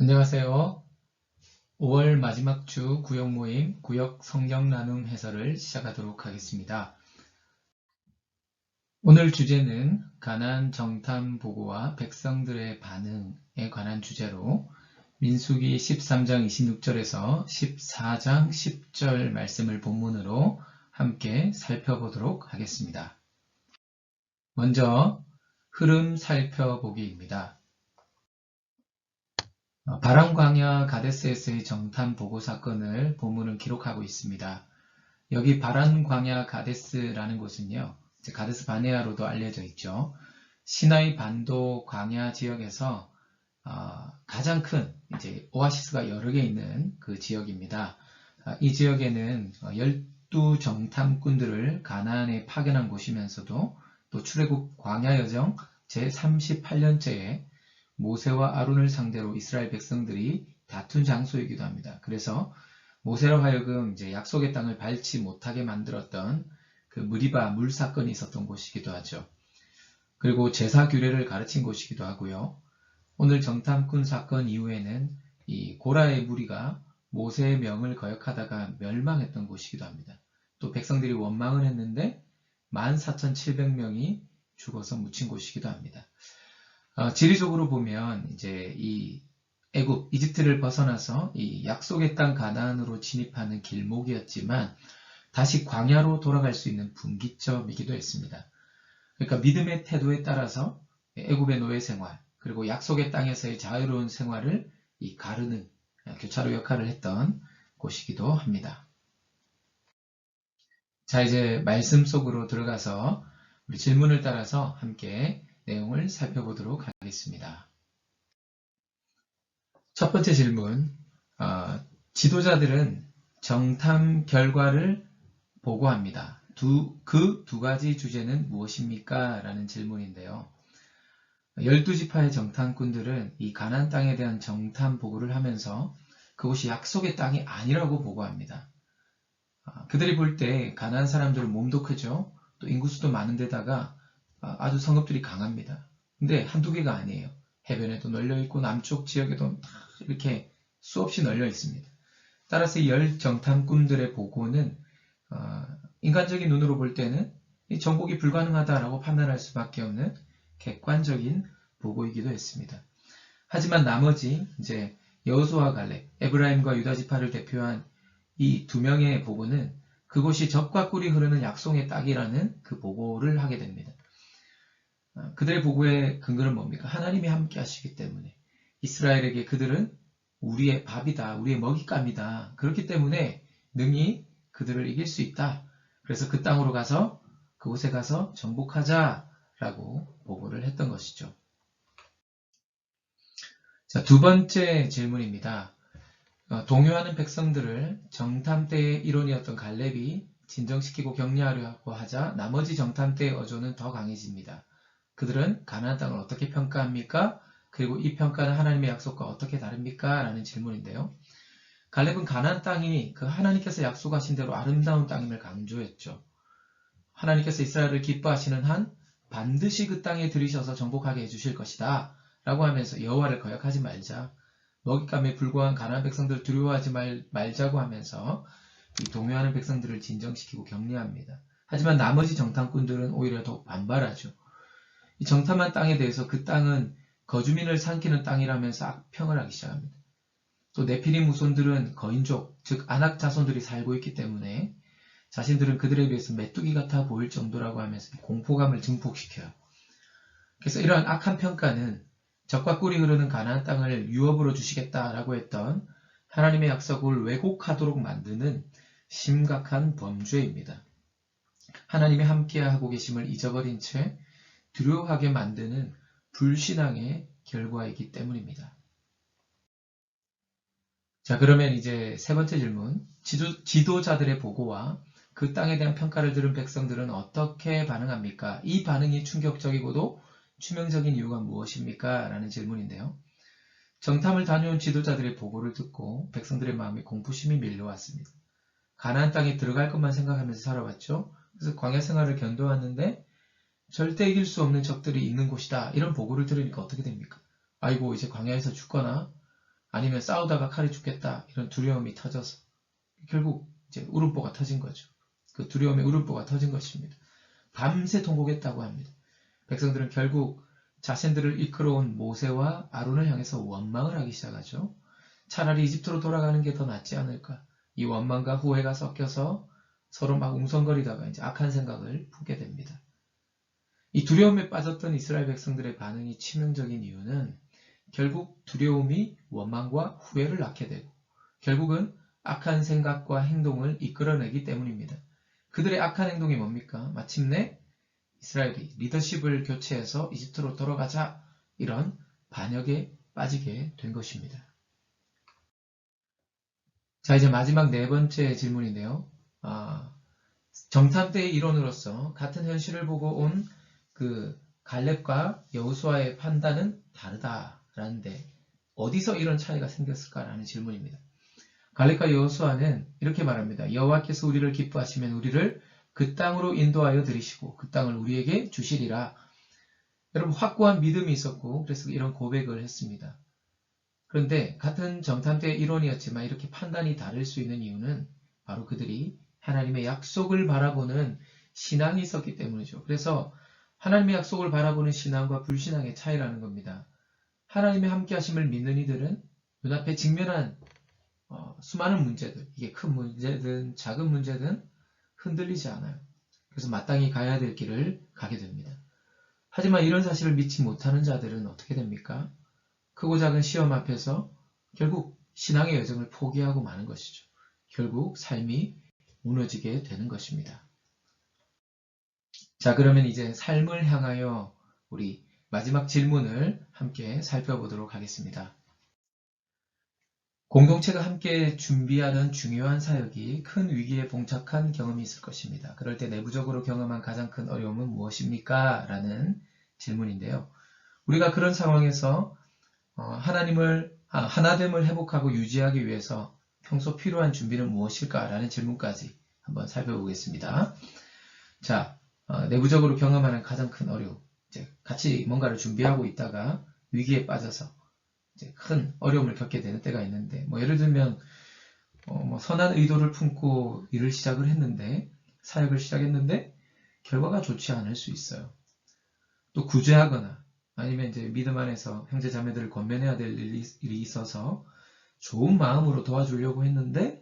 안녕하세요. 5월 마지막 주 구역 모임 구역 성경 나눔 해설을 시작하도록 하겠습니다. 오늘 주제는 가나안 정탐 보고와 백성들의 반응에 관한 주제로 민수기 13장 26절에서 14장 10절 말씀을 본문으로 함께 살펴보도록 하겠습니다. 먼저 흐름 살펴보기입니다. 바람 광야 가데스에서의 정탐 보고 사건을 본문은 기록하고 있습니다. 여기 바람 광야 가데스라는 곳은요, 가데스 바네아로도 알려져 있죠. 시나이 반도 광야 지역에서 가장 큰 오아시스가 여러 개 있는 그 지역입니다. 이 지역에는 12정탐꾼들을 가나안에 파견한 곳이면서도 또 출애굽 광야 여정 제38년째에 모세와 아론을 상대로 이스라엘 백성들이 다툰 장소이기도 합니다. 그래서 모세로 하여금 약속의 땅을 밟지 못하게 만들었던 그 무리바 물 사건이 있었던 곳이기도 하죠. 그리고 제사 규례를 가르친 곳이기도 하고요. 오늘 정탐꾼 사건 이후에는 이 고라의 무리가 모세의 명을 거역하다가 멸망했던 곳이기도 합니다. 또 백성들이 원망을 했는데 14,700명이 죽어서 묻힌 곳이기도 합니다. 지리적으로 보면 이 애굽, 이집트를 벗어나서 이 약속의 땅 가나안으로 진입하는 길목이었지만 다시 광야로 돌아갈 수 있는 분기점이기도 했습니다. 그러니까 믿음의 태도에 따라서 애굽의 노예 생활, 그리고 약속의 땅에서의 자유로운 생활을 가르는 교차로 역할을 했던 곳이기도 합니다. 자, 이제 말씀 속으로 들어가서 우리 질문을 따라서 함께 내용을 살펴보도록 하겠습니다. 첫 번째 질문, 지도자들은 정탐 결과를 보고합니다. 그 두 가지 주제는 무엇입니까? 라는 질문인데요. 12지파의 정탐꾼들은 이 가나안 땅에 대한 정탐 보고를 하면서 그곳이 약속의 땅이 아니라고 보고합니다. 그들이 볼 때 가나안 사람들은 몸도 크죠. 또 인구수도 많은 데다가 아주 성읍들이 강합니다. 근데 한두 개가 아니에요. 해변에도 널려있고 남쪽 지역에도 이렇게 수없이 널려 있습니다. 따라서 이 10정탐꾼들의 보고는 인간적인 눈으로 볼 때는 이 정복이 불가능하다라고 판단할 수밖에 없는 객관적인 보고이기도 했습니다. 하지만 나머지 여호수아와 갈렙, 에브라임과 유다 지파를 대표한 이 두 명의 보고는 그곳이 젖과 꿀이 흐르는 약속의 땅이라는 그 보고를 하게 됩니다. 그들의 보고의 근거는 뭡니까? 하나님이 함께 하시기 때문에 이스라엘에게 그들은 우리의 밥이다, 우리의 먹잇감이다. 그렇기 때문에 능히 그들을 이길 수 있다. 그래서 그 땅으로 가서 그곳에 가서 정복하자라고 보고를 했던 것이죠. 자, 두 번째 질문입니다. 동요하는 백성들을 정탐 때의 일원이었던 갈렙이 진정시키고 격려하려고 하자 나머지 정탐 때의 어조는 더 강해집니다. 그들은 가나안 땅을 어떻게 평가합니까? 그리고 이 평가는 하나님의 약속과 어떻게 다릅니까? 라는 질문인데요. 갈렙은 가나안 땅이 그 하나님께서 약속하신 대로 아름다운 땅임을 강조했죠. 하나님께서 이스라엘을 기뻐하시는 한 반드시 그 땅에 들이셔서 정복하게 해주실 것이다 라고 하면서 여호와를 거역하지 말자, 먹잇감에 불과한 가나안 백성들 두려워하지 말자고 하면서 이 동요하는 백성들을 진정시키고 격려합니다. 하지만 나머지 정탐꾼들은 오히려 더 반발하죠. 이 정탐한 땅에 대해서 그 땅은 거주민을 삼키는 땅이라면서 악평을 하기 시작합니다. 또 네피림 후손들은 거인족, 즉 아낙 자손들이 살고 있기 때문에 자신들은 그들에 비해서 메뚜기 같아 보일 정도라고 하면서 공포감을 증폭시켜요. 그래서 이러한 악한 평가는 젖과 꿀이 흐르는 가나안 땅을 유업으로 주시겠다라고 했던 하나님의 약속을 왜곡하도록 만드는 심각한 범죄입니다. 하나님이 함께하고 계심을 잊어버린 채 두려워하게 만드는 불신앙의 결과이기 때문입니다. 자, 그러면 이제 세 번째 질문. 지도자들의 보고와 그 땅에 대한 평가를 들은 백성들은 어떻게 반응합니까? 이 반응이 충격적이고도 치명적인 이유가 무엇입니까? 라는 질문인데요. 정탐을 다녀온 지도자들의 보고를 듣고 백성들의 마음에 공포심이 밀려왔습니다. 가나안 땅에 들어갈 것만 생각하면서 살아왔죠. 그래서 광야 생활을 견뎌왔는데 절대 이길 수 없는 적들이 있는 곳이다. 이런 보고를 들으니까 어떻게 됩니까? 아이고, 이제 광야에서 죽거나 아니면 싸우다가 칼이 죽겠다 이런 두려움이 터져서 결국 이제 울음보가 터진 거죠. 그 두려움의 울음보가 터진 것입니다. 밤새 통곡했다고 합니다. 백성들은 결국 자신들을 이끌어온 모세와 아론을 향해서 원망을 하기 시작하죠. 차라리 이집트로 돌아가는 게 더 낫지 않을까. 이 원망과 후회가 섞여서 서로 막 웅성거리다가 이제 악한 생각을 품게 됩니다. 이 두려움에 빠졌던 이스라엘 백성들의 반응이 치명적인 이유는 결국 두려움이 원망과 후회를 낳게 되고 결국은 악한 생각과 행동을 이끌어내기 때문입니다. 그들의 악한 행동이 뭡니까? 마침내 이스라엘이 리더십을 교체해서 이집트로 돌아가자 이런 반역에 빠지게 된 것입니다. 자, 이제 마지막 네 번째 질문인데요. 정탐대의 이론으로서 같은 현실을 보고 온 그 갈렙과 여호수아의 판단은 다르다라는데 어디서 이런 차이가 생겼을까라는 질문입니다. 갈렙과 여호수아는 이렇게 말합니다. 여호와께서 우리를 기뻐하시면 우리를 그 땅으로 인도하여 들이시고 그 땅을 우리에게 주시리라. 여러분 확고한 믿음이 있었고 그래서 이런 고백을 했습니다. 그런데 같은 정탐대의 이론이었지만 이렇게 판단이 다를 수 있는 이유는 바로 그들이 하나님의 약속을 바라보는 신앙이 있었기 때문이죠. 그래서 하나님의 약속을 바라보는 신앙과 불신앙의 차이라는 겁니다. 하나님의 함께하심을 믿는 이들은 눈앞에 직면한 수많은 문제들, 이게 큰 문제든 작은 문제든 흔들리지 않아요. 그래서 마땅히 가야 될 길을 가게 됩니다. 하지만 이런 사실을 믿지 못하는 자들은 어떻게 됩니까? 크고 작은 시험 앞에서 결국 신앙의 여정을 포기하고 마는 것이죠. 결국 삶이 무너지게 되는 것입니다. 자, 그러면 이제 삶을 향하여 우리 마지막 질문을 함께 살펴보도록 하겠습니다. 공동체가 함께 준비하는 중요한 사역이 큰 위기에 봉착한 경험이 있을 것입니다. 그럴 때 내부적으로 경험한 가장 큰 어려움은 무엇입니까? 라는 질문인데요. 우리가 그런 상황에서 하나됨을 회복하고 유지하기 위해서 평소 필요한 준비는 무엇일까? 라는 질문까지 한번 살펴보겠습니다. 자, 내부적으로 경험하는 가장 큰 어려움. 이제 같이 뭔가를 준비하고 있다가 위기에 빠져서 이제 큰 어려움을 겪게 되는 때가 있는데, 예를 들면, 선한 의도를 품고 일을 시작을 했는데, 사역을 시작했는데, 결과가 좋지 않을 수 있어요. 또 구제하거나, 아니면 이제 믿음 안에서 형제 자매들을 권면해야 될 일이 있어서 좋은 마음으로 도와주려고 했는데,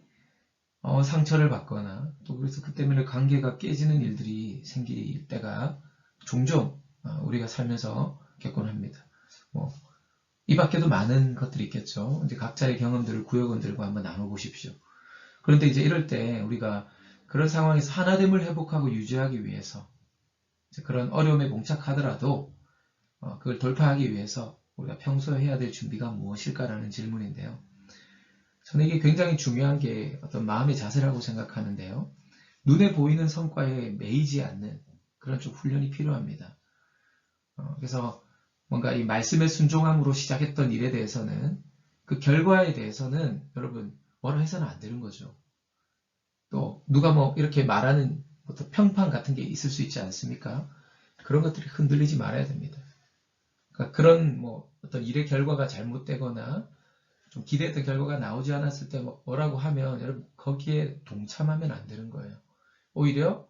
상처를 받거나 또 그래서 그 때문에 관계가 깨지는 일들이 생길 때가 종종 우리가 살면서 겪곤 합니다. 이 밖에도 많은 것들이 있겠죠. 이제 각자의 경험들을 구역원들과 한번 나눠보십시오. 그런데 이제 이럴 때 우리가 그런 상황에서 하나됨을 회복하고 유지하기 위해서 그런 어려움에 봉착하더라도 그걸 돌파하기 위해서 우리가 평소에 해야 될 준비가 무엇일까라는 질문인데요. 저는 이게 굉장히 중요한 게 어떤 마음의 자세라고 생각하는데요. 눈에 보이는 성과에 매이지 않는 그런 좀 훈련이 필요합니다. 그래서 뭔가 이 말씀의 순종함으로 시작했던 일에 대해서는 그 결과에 대해서는 여러분 뭐라 해서는 안 되는 거죠. 또 누가 이렇게 말하는 어떤 평판 같은 게 있을 수 있지 않습니까? 그런 것들이 흔들리지 말아야 됩니다. 그러니까 그런 어떤 일의 결과가 잘못되거나 좀 기대했던 결과가 나오지 않았을 때 뭐라고 하면 여러분 거기에 동참하면 안 되는 거예요. 오히려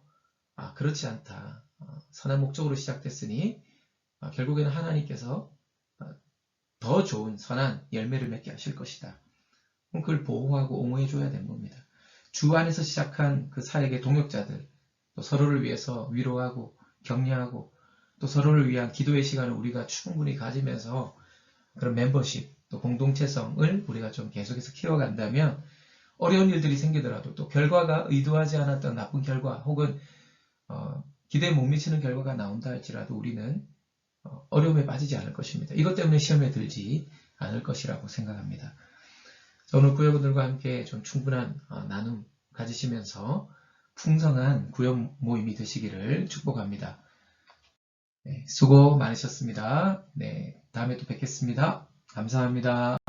그렇지 않다. 선한 목적으로 시작됐으니 결국에는 하나님께서 더 좋은 선한 열매를 맺게 하실 것이다. 그럼 그걸 보호하고 옹호해 줘야 되는 겁니다. 주 안에서 시작한 그 사역의 동역자들, 또 서로를 위해서 위로하고 격려하고 또 서로를 위한 기도의 시간을 우리가 충분히 가지면서 그런 멤버십, 또 공동체성을 우리가 좀 계속해서 키워간다면 어려운 일들이 생기더라도 또 결과가 의도하지 않았던 나쁜 결과 혹은 기대에 못 미치는 결과가 나온다 할지라도 우리는 어려움에 빠지지 않을 것입니다. 이것 때문에 시험에 들지 않을 것이라고 생각합니다. 오늘 구역원들과 함께 좀 충분한 나눔 가지시면서 풍성한 구역 모임이 되시기를 축복합니다. 네, 수고 많으셨습니다. 네, 다음에 또 뵙겠습니다. 감사합니다.